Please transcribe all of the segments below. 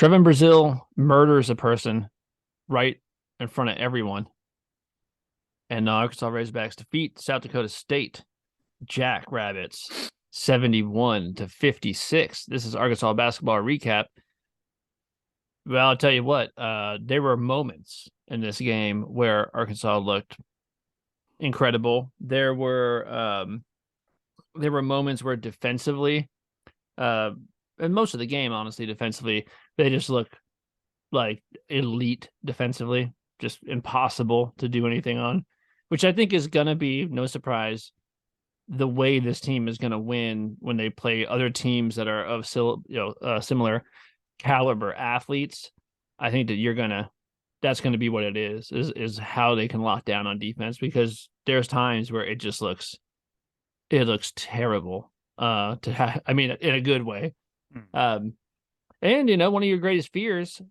Trevin Brazil murders a person right in front of everyone, and Arkansas Razorbacks defeat South Dakota State Jackrabbits 71-56. This is Arkansas basketball recap. Well, I'll tell you what, there were moments in this game where Arkansas looked incredible. There were moments where defensively, uh, and most of the game, honestly, defensively, they just look like elite defensively, just impossible to do anything on, which I think is gonna be no surprise the way this team is gonna win when they play other teams that are of similar caliber athletes. I think that that's gonna be what it is how they can lock down on defense, because there's times where it looks terrible. I mean, in a good way. Um, and one of your greatest fears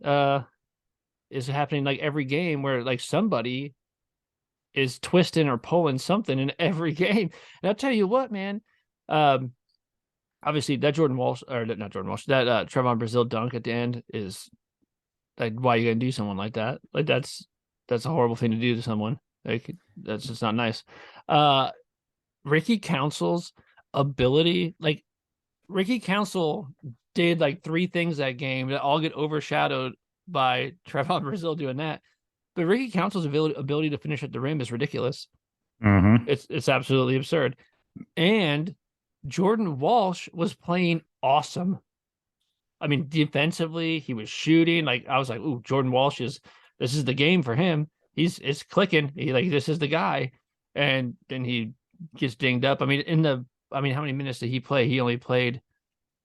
is happening like every game, where like somebody is twisting or pulling something in every game. And I'll tell you what, man. Um, Obviously that Jordan Walsh, or not Jordan Walsh, that Trevon Brazil dunk at the end is like, why are you gonna do someone like that? Like that's a horrible thing to do to someone. Like, that's just not nice. Uh, Ricky Council's ability, like Ricky Council did like three things that game that all get overshadowed by Trevon Brazil doing that. But Ricky Council's ability to finish at the rim is ridiculous. Mm-hmm. It's absolutely absurd. And Jordan Walsh was playing awesome. I mean, defensively, he was shooting. Like, I was like, "Ooh, Jordan Walsh this is the game for him. It's clicking. This is the guy." And then he gets dinged up. I mean, how many minutes did he play? He only played.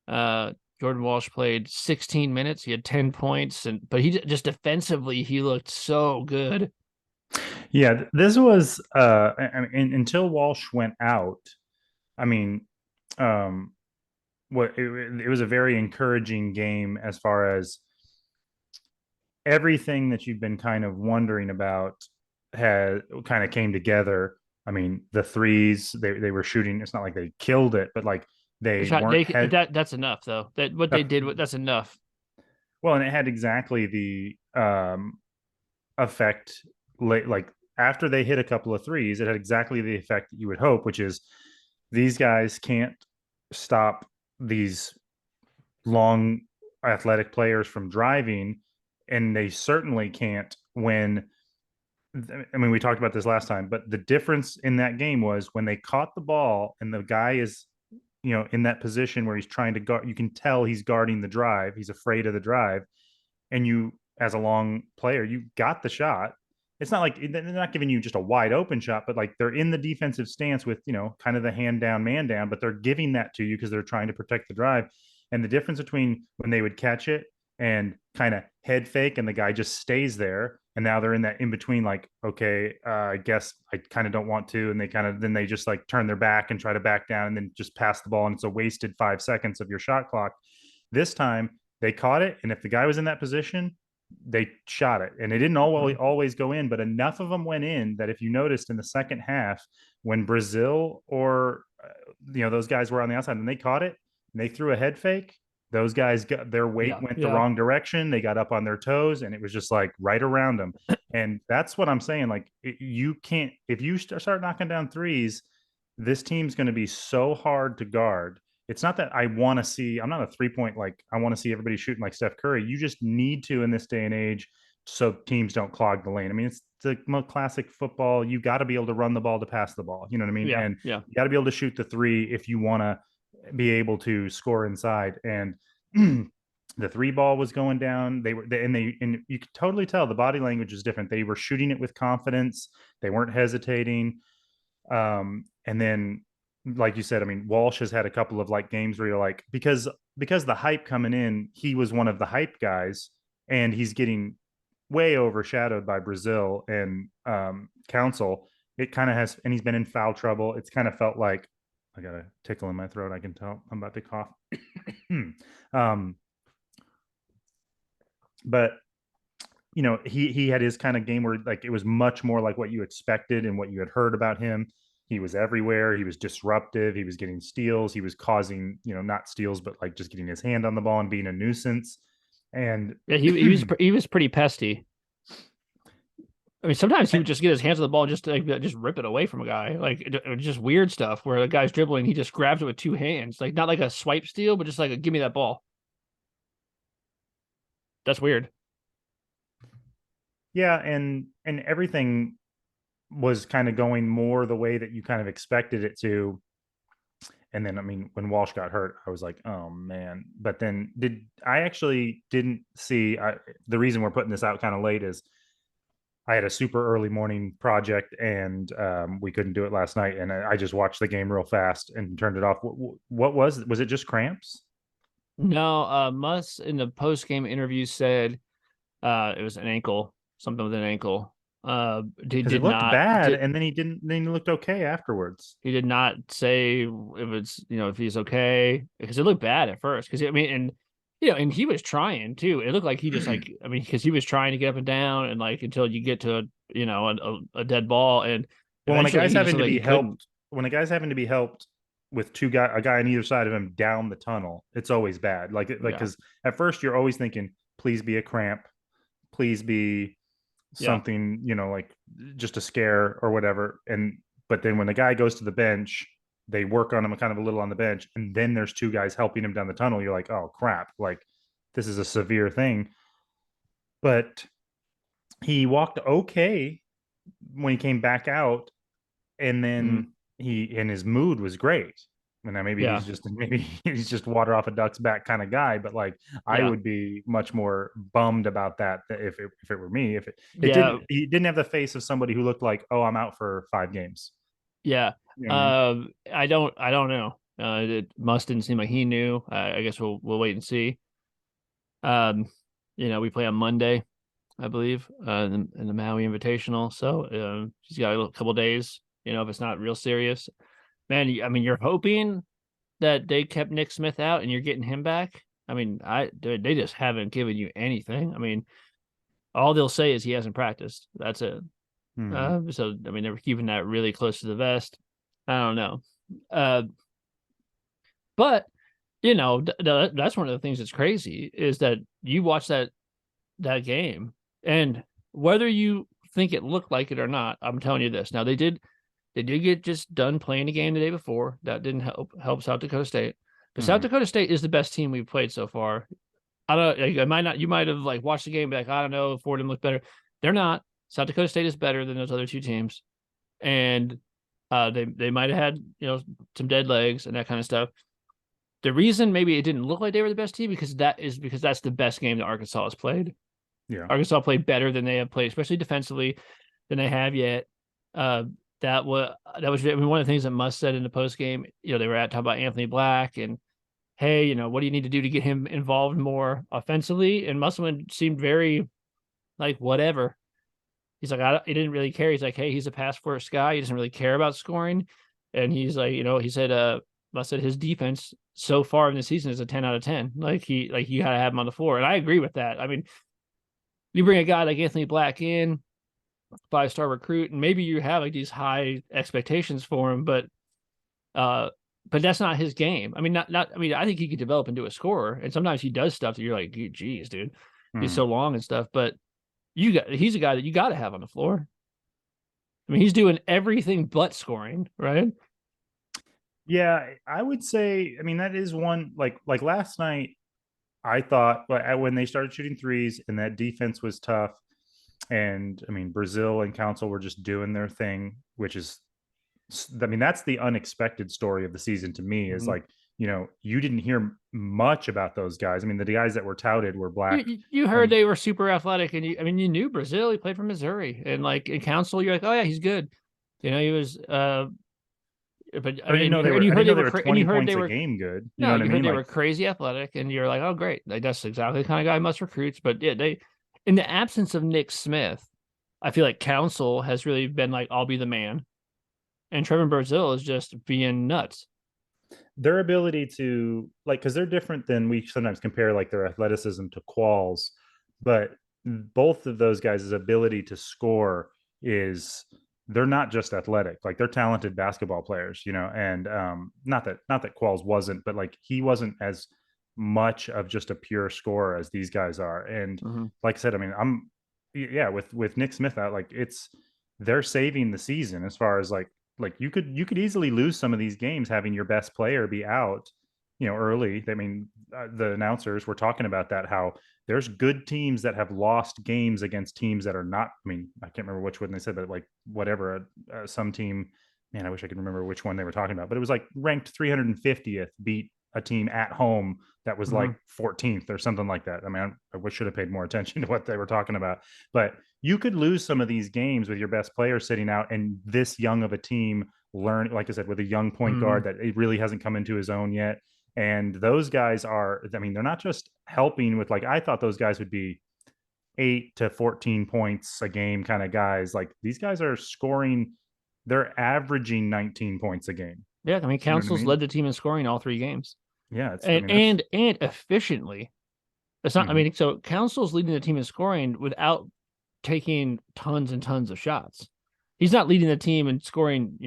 Uh, Jordan Walsh played 16 minutes. He had 10 points, but he just defensively he looked so good. Yeah, this was until Walsh went out. I mean, um, it was a very encouraging game as far as everything that you've been kind of wondering about had kind of came together. I mean, the threes they were shooting. It's not like they killed it, but like they weren't head. That's enough though. That what they did, that's enough. Well, and it had exactly the effect. Like after they hit a couple of threes, it had exactly the effect that you would hope, which is these guys can't stop these long athletic players from driving, and they certainly can't when. I mean, we talked about this last time, but the difference in that game was when they caught the ball and the guy is, in that position where he's trying to guard, you can tell he's guarding the drive. He's afraid of the drive. And you, as a long player, you got the shot. It's not like they're not giving you just a wide open shot, but like they're in the defensive stance with, kind of the hand down, man down, but they're giving that to you because they're trying to protect the drive. And the difference between when they would catch it and kind of head fake and the guy just stays there, and now they're in that in between, like, okay, I guess I kind of don't want to, and then they just like turn their back and try to back down and then just pass the ball, and it's a wasted 5 seconds of your shot clock. This time they caught it, and if the guy was in that position, they shot it, and it didn't always go in, but enough of them went in that if you noticed in the second half, when Brazil or those guys were on the outside and they caught it and they threw a head fake, those guys got their weight Yeah, went the yeah. wrong direction. They got up on their toes, and it was just like right around them. And that's what I'm saying. Like, you can't, if you start knocking down threes, this team's going to be so hard to guard. It's not that I want to see, I'm not a 3 point, like, I want to see everybody shooting like Steph Curry. You just need to in this day and age so teams don't clog the lane. I mean, it's the classic football. You got to be able to run the ball to pass the ball. You know what I mean? Yeah, And yeah. you got to be able to shoot the three if you want to be able to score inside. And the three ball was going down. And you could totally tell the body language is different. They were shooting it with confidence. They weren't hesitating. And then, like you said, I mean, Walsh has had a couple of like games where you're like, because the hype coming in, he was one of the hype guys, and he's getting way overshadowed by Brazil and Council. It kind of has, and he's been in foul trouble. It's kind of felt like I got a tickle in my throat. I can tell I'm about to cough. um, but he had his kind of game where like it was much more like what you expected and what you had heard about him. He was everywhere. He was disruptive. He was getting steals. He was causing, not steals, but like just getting his hand on the ball and being a nuisance. And Yeah, he was pretty pesty. I mean, sometimes he would just get his hands on the ball and just like just rip it away from a guy, like just weird stuff where the guy's dribbling, he just grabs it with two hands, like not like a swipe steal, but just like give me that ball. That's weird. yeah, and everything was kind of going more the way that you kind of expected it to. And then, I mean, when Walsh got hurt, I was like, oh man. But then I actually didn't see the reason we're putting this out kind of late is I had a super early morning project and we couldn't do it last night. And I just watched the game real fast and turned it off. What was it just cramps? No, Muss in the post game interview said it was an ankle, something with an ankle. He Because it did looked not bad did and then then he looked okay afterwards. he did not say if it's if he's okay because it looked bad at first because I mean and he was trying too. It looked like he just like I mean because he was trying to get up and down and like until you get to a dead ball and Well, when a eventually guy's he just having looked to like be he couldn't. helped, when a guy's having to be helped with a guy on either side of him down the tunnel, it's always bad. Like Yeah, because at first you're always thinking, please be a cramp, please be yeah, something, like just a scare or whatever. And but then when the guy goes to the bench, they work on him kind of a little on the bench, and then there's two guys helping him down the tunnel. You're like, oh crap, like this is a severe thing. But he walked okay when he came back out, and mhm, then his mood was great. And now yeah, maybe he's just water off a duck's back kind of guy, but like I yeah, would be much more bummed about that if it were me. If it yeah, didn't he didn't have the face of somebody who looked like, oh, I'm out for 5 games. yeah. You know what I mean? I don't know. It must didn't seem like he knew. I guess we'll wait and see. Um, we play on Monday, I believe, in the Maui Invitational. So he's got a couple days. If it's not real serious, man. I mean, you're hoping that they kept Nick Smith out and you're getting him back. I mean, they just haven't given you anything. I mean, all they'll say is he hasn't practiced. That's it. Mm-hmm. So I mean, they were keeping that really close to the vest. I don't know. Uh, but that's one of the things that's crazy is that you watch that game and whether you think it looked like it or not, I'm telling you this. Now they did get just done playing a game the day before. That didn't help South Dakota State. But South Mm-hmm. Dakota State is the best team we've played so far. I don't like, I might not you might have like watched the game and be like, I don't know, Fordham looked better. They're not. South Dakota State is better than those other two teams. And they might have had, some dead legs and that kind of stuff. The reason maybe it didn't look like they were the best team because that's the best game that Arkansas has played. Yeah. Arkansas played better than they have played, especially defensively, than they have yet. Uh, that was I mean, one of the things that Muss said in the post game. They were talking about Anthony Black and hey, what do you need to do to get him involved more offensively? And Musselman seemed very like whatever. He's like, he didn't really care. He's like, hey, he's a pass first guy. He doesn't really care about scoring. And he's like, he said, Muss said his defense so far in the season is a 10 out of 10. Like you gotta have him on the floor. And I agree with that. I mean, you bring a guy like Anthony Black in, 5-star recruit, and maybe you have like these high expectations for him, uh, but that's not his game. I mean, not. I mean, I think he could develop into a scorer, and sometimes he does stuff that you're like, geez, dude, he's Mm-hmm. so long and stuff. But he's a guy that you got to have on the floor. I mean, he's doing everything but scoring, right? Yeah, I would say, I mean, that is one like last night. I thought when they started shooting threes and that defense was tough, and I mean Brazil and Council were just doing their thing, which is, I mean, that's the unexpected story of the season to me. Is Mm-hmm. like, you didn't hear much about those guys. I mean, the guys that were touted were Black You heard and they were super athletic, and I mean, you knew Brazil. He played for Missouri, and like in Council, you're like, oh yeah, he's good. He was. But I I didn't mean, know they and were. you I heard didn't they know they were, were and you 20 heard points they a were. game good. You know No, what I you heard mean? they Like, were crazy athletic, and you're like, oh great, like that's exactly the kind of guy Muss recruits. But yeah, in the absence of Nick Smith, I feel like Council has really been like, I'll be the man, and Trevor Brazil is just being nuts. their ability to like, because they're different than we sometimes compare like their athleticism to Qualls, but both of those guys' ability to score is, they're not just athletic, like they're talented basketball players, and not that Qualls wasn't, but like he wasn't as much of just a pure scorer as these guys are. And Mm-hmm. like I said, I mean, yeah, with Nick Smith out, like they're saving the season as far as like you could easily lose some of these games having your best player be out, early. I mean, the announcers were talking about that, how there's good teams that have lost games against teams that are not. I mean, I can't remember which one they said, but like whatever, some team. Man, I wish I could remember which one they were talking about, but it was like ranked 350th beat a team at home that was Mm-hmm. like 14th or something like that. I mean, I should have paid more attention to what they were talking about, but you could lose some of these games with your best player sitting out and this young of a team learn, like I said, with a young point Mm-hmm. guard that it really hasn't come into his own yet. And those guys are, I mean, they're not just helping with, like, I thought those guys would be 8 to 14 points a game kind of guys. Like these guys are scoring, they're averaging 19 points a game. Yeah, I mean, You know what I Council's mean? led the team in scoring all 3 games, Yeah, it's, I and mean, that's, and efficiently. It's not. I mm-hmm, mean, so Council's leading the team in scoring without taking tons and tons of shots. He's not leading the team in scoring,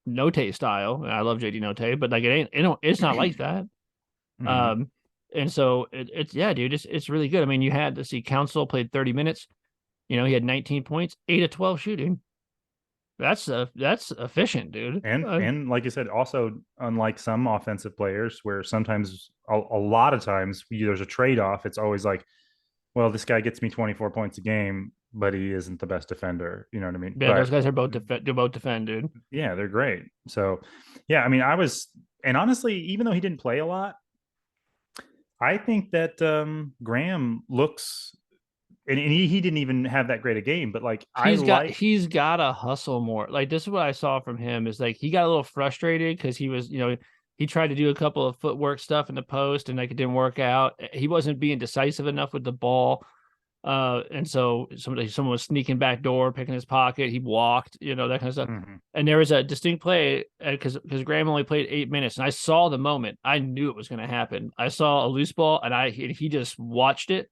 Note style. I love JD Note, but like it ain't. It's not like that. mm-hmm. Um, and so it's yeah, dude. It's really good. I mean, you had to see Council played 30 minutes. He had 19 points, 8 of 12 shooting. That's efficient, dude. And like you said, also unlike some offensive players, where sometimes a lot of times there's a trade off. It's always like, well, this guy gets me 24 points a game, but he isn't the best defender. You know what I mean? Yeah, those But guys are both defend, dude. yeah, they're great. So yeah, I mean, and honestly, even though he didn't play a lot, I think that Graham looks, and he didn't even have that great a game, but like I like. He's got to hustle more. Like this is what I saw from him is like he got a little frustrated because he was, he tried to do a couple of footwork stuff in the post and like it didn't work out. He wasn't being decisive enough with the ball. And so someone was sneaking back door, picking his pocket. He walked, that kind of stuff. Mhm. And there was a distinct play because Graham only played 8 minutes, and I saw the moment. I knew it was going to happen. I saw a loose ball, and he just watched it,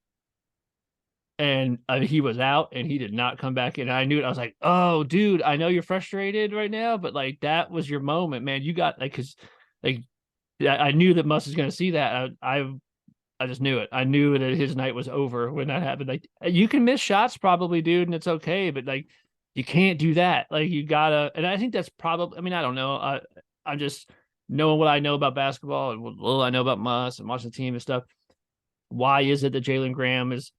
and he was out, and he did not come back in. And I knew it. I was like, "Oh, dude, I know you're frustrated right now, but like that was your moment, man. You got like because like I knew that Muss was going to see that. I just knew it. I knew that his night was over when that happened. Like you can miss shots probably, dude, and it's okay, but like you can't do that. Like you gotta, and I think that's probably. I mean, I don't know. I'm just knowing what I know about basketball and what little I know about Muss and watching the team and stuff. Why is it that Jalen Graham is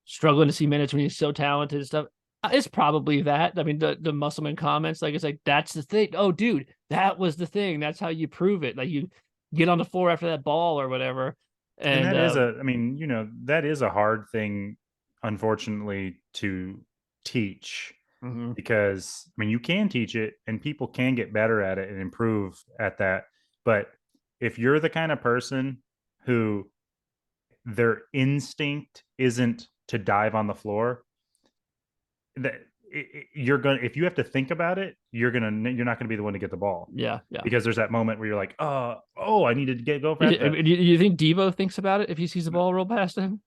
struggling to see minutes when he's so talented and stuff? It's probably that. I mean, the Musselman comments, like it's like that's the thing. Oh, dude, that was the thing. That's how you prove it. Like you get on the floor after that ball or whatever. And And that is I mean, that is a hard thing, unfortunately, to teach, mm-hmm. because I mean, you can teach it and people can get better at it and improve at that. But if you're the kind of person who their instinct isn't to dive on the floor, that you're going to, if you have to think about it, you're not going to be the one to get the ball, Yeah, yeah. because there's that moment where you're like, oh, I need to go for that. You think Devo thinks about it if he sees the ball roll past him?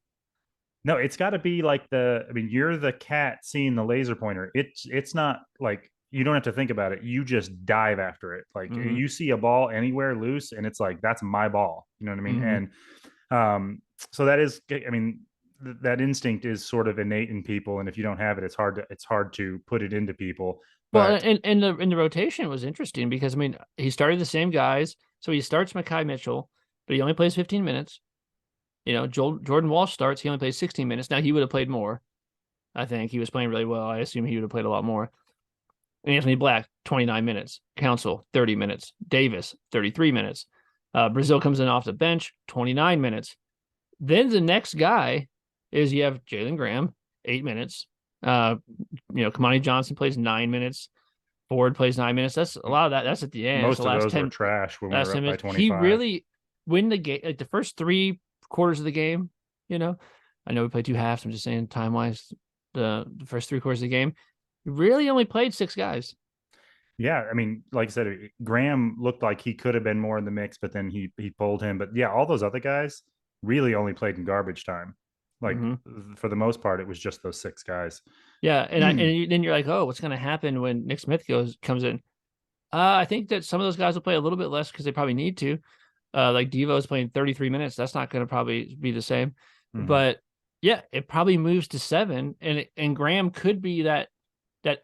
No, it's got to be like I mean, you're the cat seeing the laser pointer. It's not like you don't have to think about it. You just dive after it. Like Mm-hmm. you see a ball anywhere loose, and it's like that's my ball. You know what I mean? Mm-hmm. And so that is, I mean, that instinct is sort of innate in people, and if you don't have it, it's hard to put it into people. Well, But and the rotation was interesting because I mean he started the same guys, so he starts Mekhi Mitchell, but he only plays 15 minutes. Jordan Walsh starts. He only plays 16 minutes. Now he would have played more. I think he was playing really well. I assume he would have played a lot more. Anthony Black, 29 minutes. Council, 30 minutes. Davis, 33 minutes. Brazil comes in off the bench, 29 minutes. Then the next guy is you have Jalen Graham, 8 minutes. Kamani Johnson plays 9 minutes. Ford plays 9 minutes. That's a lot of that. That's at the end. most The of last those 10 were trash when we last were 10 up by minutes. 25. He really win the game, like the first 3 quarters of the game. I know we played 2 halves. I'm just saying time wise, the first 3 quarters of the game, he really only played 6 guys. Yeah, I mean, like I said, Graham looked like he could have been more in the mix, but then he pulled him. But yeah, all those other guys really only played in garbage time. Like Mm-hmm. for the most part, it was just those 6 guys. Yeah, and then you're like, oh, what's going to happen when Nick Smith comes in? I think that some of those guys will play a little bit less because they probably need to. Like Devo's playing 33 minutes. That's not going to probably be the same. Mhm. But yeah, it probably moves to 7, and Graham could be that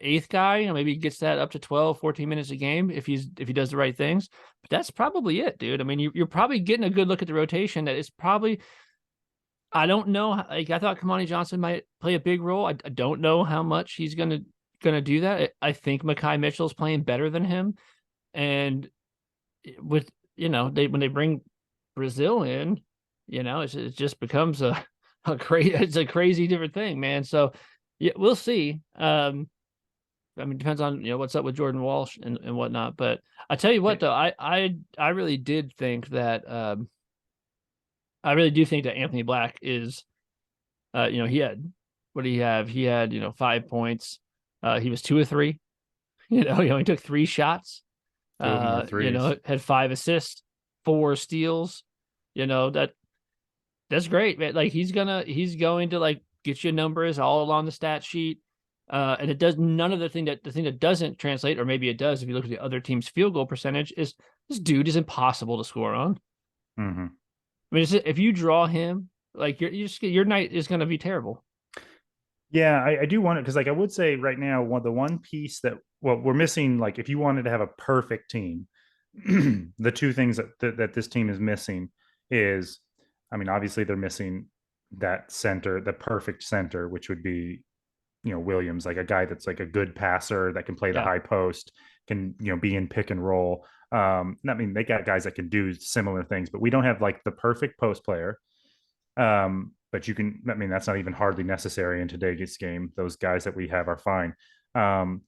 eighth guy. Maybe he gets that up to 12, 14 minutes a game if he does the right things. But that's probably it, dude. I mean, you're probably getting a good look at the rotation. That is probably, I don't know. Like, I thought Kamani Johnson might play a big role. I don't know how much he's gonna do that. I think Mekhi Mitchell's playing better than him, and with they when they bring Brazil in, it just becomes it's a crazy different thing, man. So yeah, we'll see. I mean, it depends on what's up with Jordan Walsh and whatnot. But I tell you what, though, I really did think that I really do think that Anthony Black is he had, what did he have? He had 5 points. He was 2 of 3. He only took 3 shots. 2 of them were threes. Had 5 assists, 4 steals. That's great, man. Like he's going to like get you numbers all along the stat sheet. And it does none of the thing that doesn't translate, or maybe it does if you look at the other team's field goal percentage, is this dude is impossible to score on. Mm-hmm. I mean, if you draw him, like your night is going to be terrible. Yeah, I do want it because, like, I would say right now, the one piece that we're missing, like, if you wanted to have a perfect team, the two things that this team is missing is, I mean, obviously they're missing that center, the perfect center, which would be, Williams, like a guy that's like a good passer that can play the Yeah. high post, can be in pick and roll. I mean, they got guys that can do similar things, but we don't have like the perfect post player. But you can, I mean, that's not even hardly necessary in today's game. Those guys that we have are fine. Um,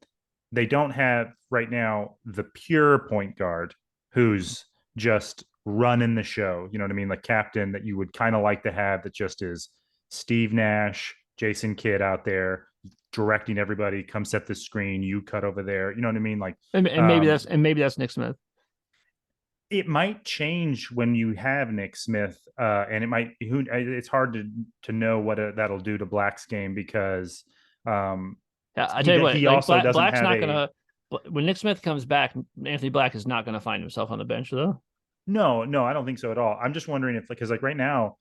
they don't have right now the pure point guard who's just running the show. You know what I mean? Like captain that you would kind of like to have, that just is Steve Nash, Jason Kidd out there directing everybody. Come set the screen. You cut over there. You know what I mean? Like, And um, maybe that's Nick Smith. it might change when you have Nick Smith, and it might. It's hard to know what that'll do to Black's game because Yeah, I he tell you what, he like also doesn't Black's have not a. gonna, when Nick Smith comes back, Anthony Black is not gonna find himself on the bench though. No, I don't think so at all. I'm just wondering if, because like right now,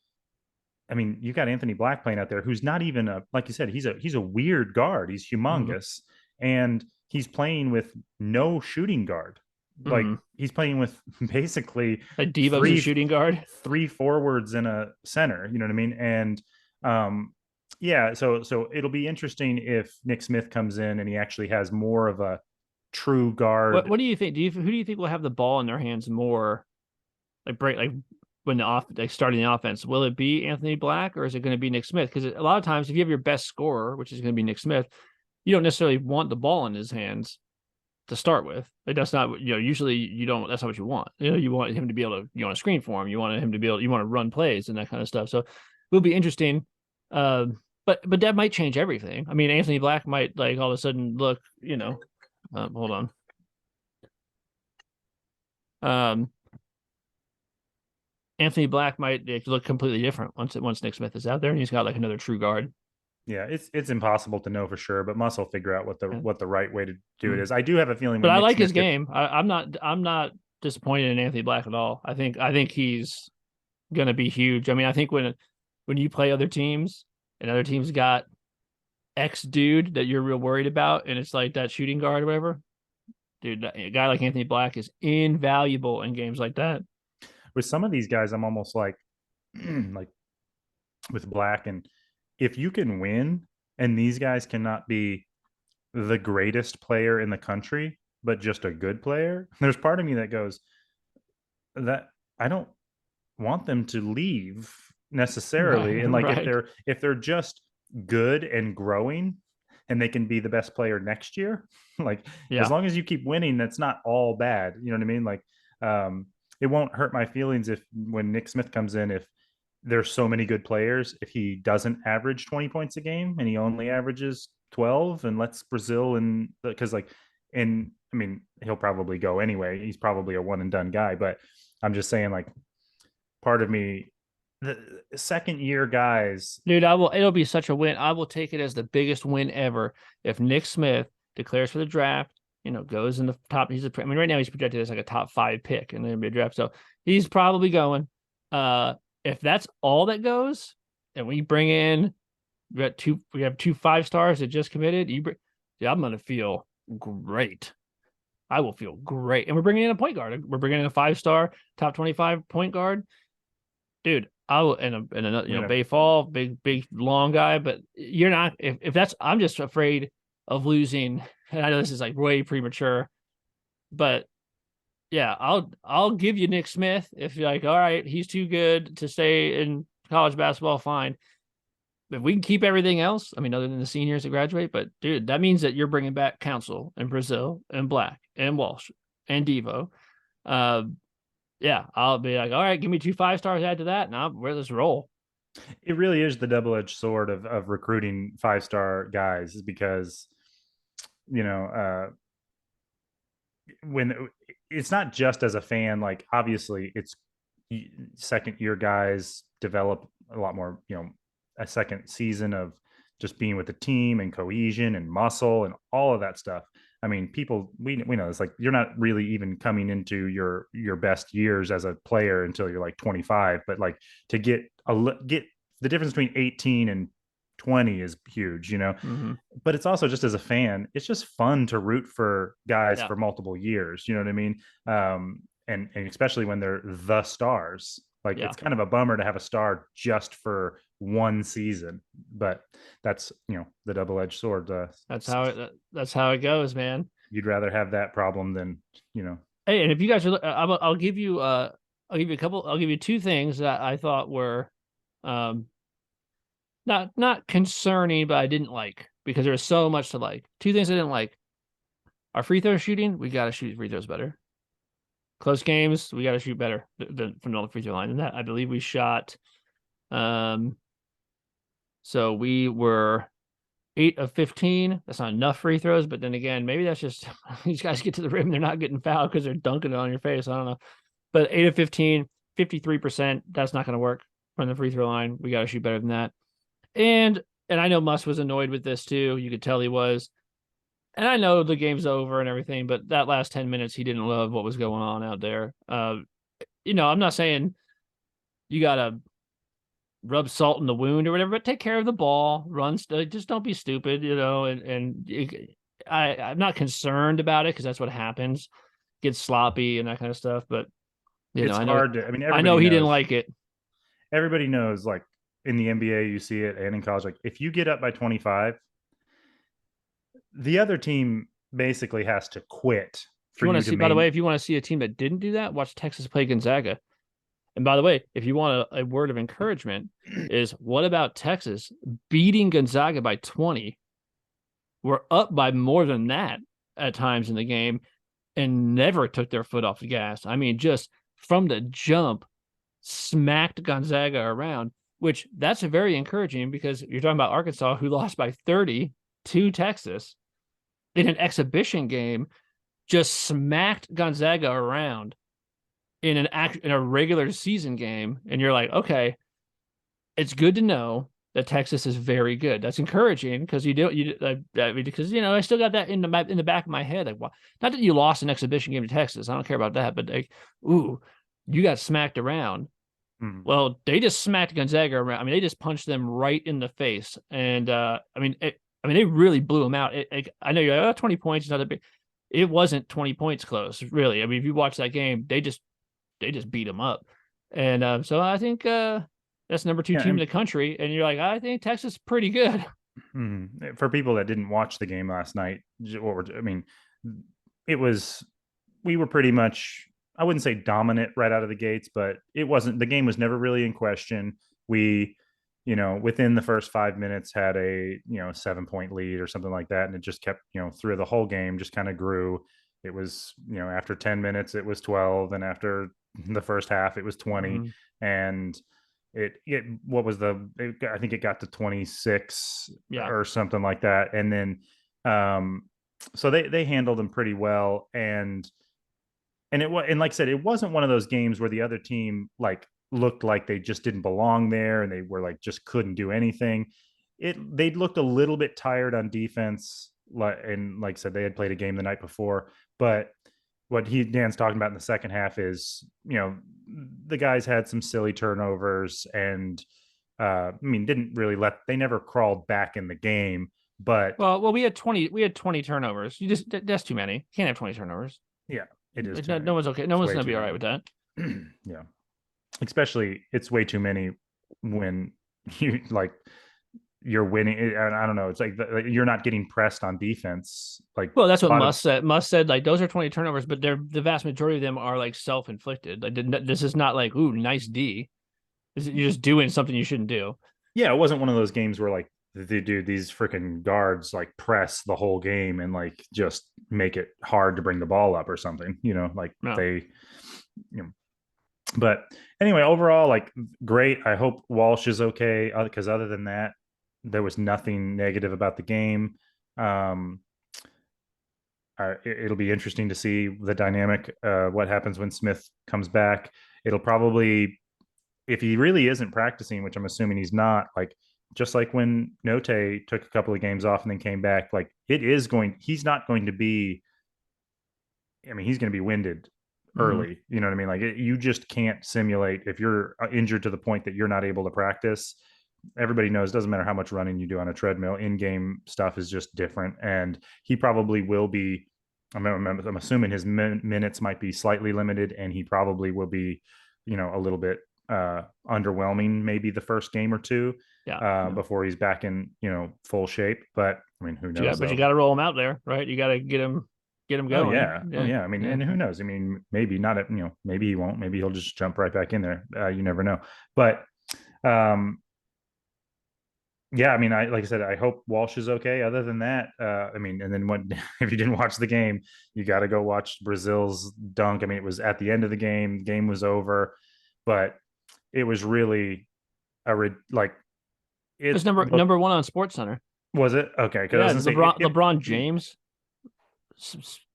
I mean, you got Anthony Black playing out there, who's not even a, like you said, he's a weird guard. He's Mm-hmm. humongous, and he's playing with no shooting guard. Like Mm-hmm. he's playing with basically Like Devo's a three shooting guard. three forwards and a center. You know what I mean? And yeah, so it'll be interesting if Nick Smith comes in and he actually has more of a true guard. What do you think? Who do you think will have the ball in their hands more? Like when starting the offense, will it be Anthony Black or is it going to be Nick Smith? Because a lot of times, if you have your best scorer, which is going to be Nick Smith, you don't necessarily want the ball in his hands to start with. Like that's not, usually you don't. That's not what you want. You want him to be able to, you want to screen for him. You want him to be able, you want to run plays and that kind of stuff. So it'll be interesting. But that might change everything. I mean, Anthony Black might like all of a sudden look, hold on. Um, Anthony Black might look completely different once Nick Smith is out there and he's got like another true guard. Yeah, it's impossible to know for sure, but Muss will figure out what the Yeah. what the right way to do it Mm. is. I do have a feeling But when I Nick like his Smith gets. game. I'm not disappointed in Anthony Black at all. I think he's gonna be huge. I mean, I think when you play other teams and other teams got X dude that you're real worried about, and it's like that shooting guard or whatever, dude, a guy like Anthony Black is invaluable in games like that. With some of these guys, I'm almost like like with Black, and if you can win and these guys cannot be the greatest player in the country, but just a good player, there's part of me that goes that I don't want them to leave necessarily. Right, And like right. if they're just good and growing and they can be the best player next year, like as Yeah. long as you keep winning, that's not all bad. You know what I mean? Like it won't hurt my feelings if when Nick Smith comes in, if there's so many good players, if he doesn't average 20 points a game and he only averages 12 and lets Brazil, and because like, and I mean, he'll probably go anyway. He's probably a one and done guy, but I'm just saying, like, part of me, the second year guys. Dude, it'll be such a win. I will take it as the biggest win ever if Nick Smith declares for the draft goes in the top. I mean, right now he's projected as like a top 5 pick in the NBA draft, so he's probably going. If that's all that goes, and we bring in, we have 2 5-stars that just committed. Yeah, I'm gonna feel great. I will feel great, and we're bringing in a point guard. We're bringing in a 5-star, top 25 point guard, dude. I will, and another, Bay Fall, big long guy, but you're not. If that's, I'm just afraid of losing. And I know this is like way premature, but yeah, I'll give you Nick Smith if you're like, all right, he's too good to stay in college basketball, fine. If we can keep everything else, I mean, other than the seniors that graduate, but dude, that means that you're bringing back Council and Brazil and Black and Walsh and Devo. Yeah, I'll be like, all right, give me 2 5-stars, add to that, now we're let's roll. It really is the double-edged sword of recruiting 5-star guys, is because when it's not just as a fan, like obviously it's second year guys develop a lot more, a second season of just being with the team and cohesion and muscle and all of that stuff. I mean, people, we know it's like you're not really even coming into your best years as a player until you're like 25, but like to get the difference between 18 and 20 is huge, Mm-hmm. But it's also, just as a fan, it's just fun to root for guys for multiple years, you know what I mean? And especially when they're the stars. Like it's kind of a bummer to have a star just for one season, but that's the double-edged sword. That's how it goes, man. You'd rather have that problem than Hey, and if you guys are, I'll give you I'll give you 2 things that I thought were not concerning, but I didn't like, because there was so much to like. 2 things I didn't like: our free throw shooting. We got to shoot free throws better. Close games, we got to shoot better from the free throw line. And that, I believe we shot. So we were 8 of 15. That's not enough free throws, but then again, maybe that's just these guys get to the rim, they're not getting fouled because they're dunking it on your face. I don't know. But 8 of 15, 53%, that's not going to work from the free throw line. We got to shoot better than that. And I know Muss was annoyed with this too. You could tell he was. And I know the game's over and everything, but that last 10 minutes, he didn't love what was going on out there. I'm not saying you got to rub salt in the wound or whatever, but take care of the ball, just don't be stupid, I'm not concerned about it because that's what happens. Gets sloppy and that kind of stuff, but it's hard to, I know he didn't like it. Everybody knows, like in the NBA, you see it, and in college, like if you get up by 25, the other team basically has to quit. If you want to see, by the way, if you want to see a team that didn't do that, watch Texas play Gonzaga. And by the way, if you want a word of encouragement, is what about Texas beating Gonzaga by 20? We're up by more than that at times in the game and never took their foot off the gas. I mean, just from the jump, smacked Gonzaga around, which that's very encouraging, because you're talking about Arkansas, who lost by 30 to Texas in an exhibition game, just smacked Gonzaga around in a regular season game, and you're like, okay, it's good to know that Texas is very good. That's encouraging, because because I still got that in the back of my head, like, well, not that you lost an exhibition game to Texas, I don't care about that, but like, ooh, you got smacked around. Mm-hmm. Well, they just smacked Gonzaga around. I mean, they just punched them right in the face, and they really blew them out. I know you're like, 20 points is not that big. It wasn't 20 points close, really. I mean, if you watch that game, they just beat them up. And so I think that's number 2 team in the country. And you're like, I think Texas is pretty good. For people that didn't watch the game last night, we were pretty much, I wouldn't say dominant right out of the gates, but the game was never really in question. We, within the first 5 minutes had a, 7-point lead or something like that. And it just kept, through the whole game, just kind of grew. It was, after 10 minutes, it was 12. And after the first half, it was 20. Mm-hmm. And I think it got to 26 or something like that. And then, so they handled them pretty well. And like I said, it wasn't one of those games where the other team like looked like they just didn't belong there and they were like just couldn't do anything. They looked a little bit tired on defense and like I said, they had played a game the night before. But what Dan's talking about in the second half is, the guys had some silly turnovers, and I mean, didn't really they never crawled back in the game. But Well, we had 20 turnovers. That's too many. You can't have 20 turnovers. yeah, it is too No, many. no one's okay. No It's one's way gonna too be all right many. with that. Yeah, especially it's way too many when you like you're winning. I don't know. It's like you're not getting pressed on defense. Like Well, that's a what lot of Musk said. Like those are 20 turnovers, but the vast majority of them are like self-inflicted. Like this is not like ooh nice D. You're just doing something you shouldn't do. yeah, it wasn't one of those games where like these freaking guards like press the whole game and like just make it hard to bring the ball up or something. Like No. they, you know. But anyway, overall, like great. I hope Walsh is okay because other than that, there was nothing negative about the game. Um, it'll be interesting to see the dynamic. What happens when Smith comes back? It'll probably, if he really isn't practicing, which I'm assuming he's not, like just like when Note took a couple of games off and then came back, like he's not going to be, I mean, he's going to be winded Mm-hmm. early. You know what I mean? Like you just can't simulate if you're injured to the point that you're not able to practice. Everybody knows, doesn't matter how much running you do on a treadmill, in-game stuff is just different. And he probably will be, I'm assuming his minutes might be slightly limited, and he probably will be, a little bit underwhelming maybe the first game or two Yeah. Yeah. before he's back in, full shape. But I mean, who knows But you though? got to roll them out there, right? You got to get him Oh going. yeah, oh Yeah. yeah. I mean, Yeah. and who knows? I mean, maybe not. Maybe he won't. Maybe he'll just jump right back in there. You never know. But um, yeah, I mean, like I said, I hope Walsh is okay. Other than that, I mean, and then when if you didn't watch the game, you got to go watch Brazil's dunk. I mean, it was at the end of the game. The game was over, but it was really like It was it looked. number one on Sports Center. Was it okay? Because I Yeah, was gonna say LeBron James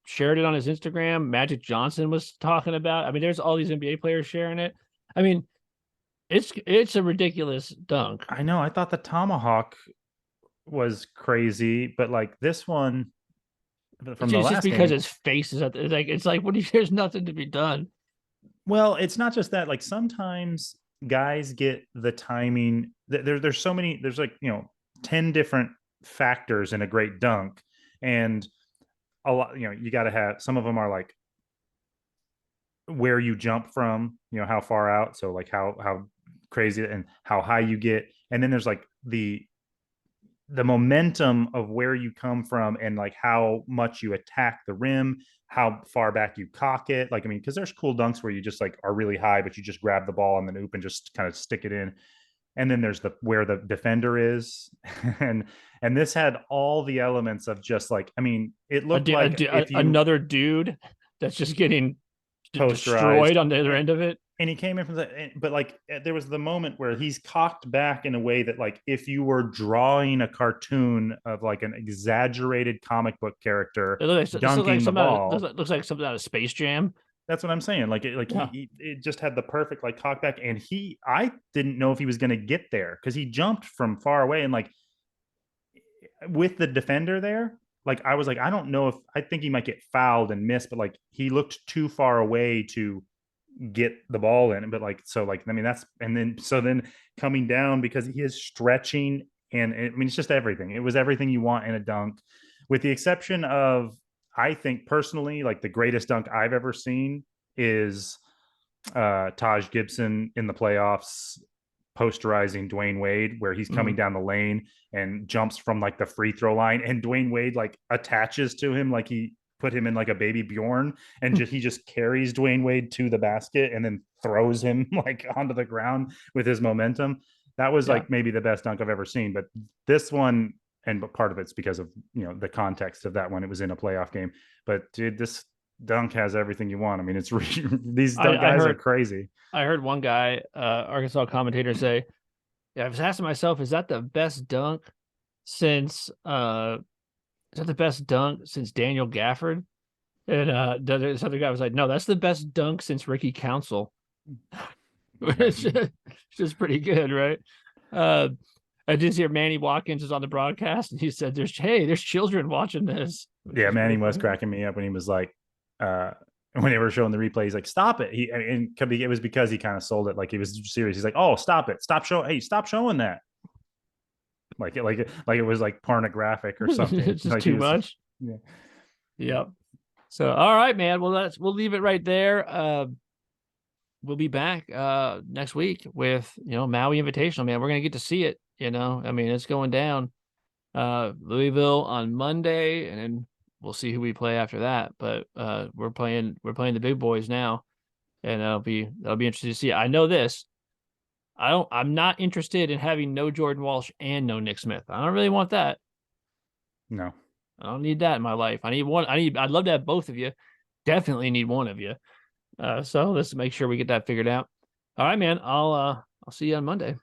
shared it on his Instagram. Magic Johnson was talking about. I mean, there's all these NBA players sharing it. I mean, it's a ridiculous dunk. I know. I thought the tomahawk was crazy, but like this one from the It's just last because game. his face is at the, it's like what do you, there's nothing to be done. Well, it's not just that. Like sometimes guys get the timing. There's so many. There's like 10 different factors in a great dunk, and a lot. You got to have some of them are like where you jump from. How far out. So like how crazy and how high you get, and then there's like the momentum of where you come from and like how much you attack the rim, how far back you cock it. Like, I mean, because there's cool dunks where you just like are really high, but you just grab the ball on the hoop and just kind of stick it in. And then there's the where the defender is, and this had all the elements of just like, I mean, it looked like if you Another dude that's just getting posterized destroyed on the other end of it. and he came in from the, but like there was the moment where he's cocked back in a way that like if you were drawing a cartoon of like an exaggerated comic book character This dunking the ball. looks like something out of Space Jam. That's what I'm saying. Like Yeah. it just had the perfect like cock back, and I didn't know if he was going to get there because he jumped from far away, and like with the defender there, like I was like, I don't know if I think he might get fouled and miss, but like he looked too far away to get the ball in. But like, so like, I mean, that's, and then, so then coming down because he is stretching, and I mean, it's just everything. It was everything you want in a dunk, with the exception of, I think personally, like the greatest dunk I've ever seen is Taj Gibson in the playoffs posterizing Dwayne Wade, where he's coming down the lane and jumps from like the free throw line, and Dwayne Wade like attaches to him like he put him in like a baby Bjorn, and he just carries Dwayne Wade to the basket and then throws him like onto the ground with his momentum. That was Yeah. like maybe the best dunk I've ever seen. But this one, and part of it's because of the context of that one. It was in a playoff game, but dude, this dunk has everything you want. I mean, it's these dunk guys are crazy. I heard one guy, Arkansas commentator, say, "Yeah, I was asking myself, is that the best dunk since Daniel Gafford?" And this other guy was like, "No, that's the best dunk since Ricky Council." Which is pretty good, right? Uh, I did hear Manny Watkins was on the broadcast, and he said, there's children watching this." Which Yeah, is pretty Manning was funny. cracking me up when he was like, when they were showing the replay, he's like, "Stop it!" It was because he kind of sold it like he was serious. He's like, "Oh, stop it! Stop showing that!" Like it was like pornographic or something. It's just Like he too was, much. yeah, Yep. So, all right, man. Well, we'll leave it right there. We'll be back next week with Maui Invitational, man. We're gonna get to see it. I mean, it's going down. Louisville on Monday, and then we'll see who we play after that. But we're playing the big boys now, and that'll be interesting to see. I know this. I'm not interested in having no Jordan Walsh and no Nick Smith. I don't really want that. no, I don't need that in my life. I'd love to have both of you. Definitely need one of you. So let's make sure we get that figured out. All right, man. I'll see you on Monday.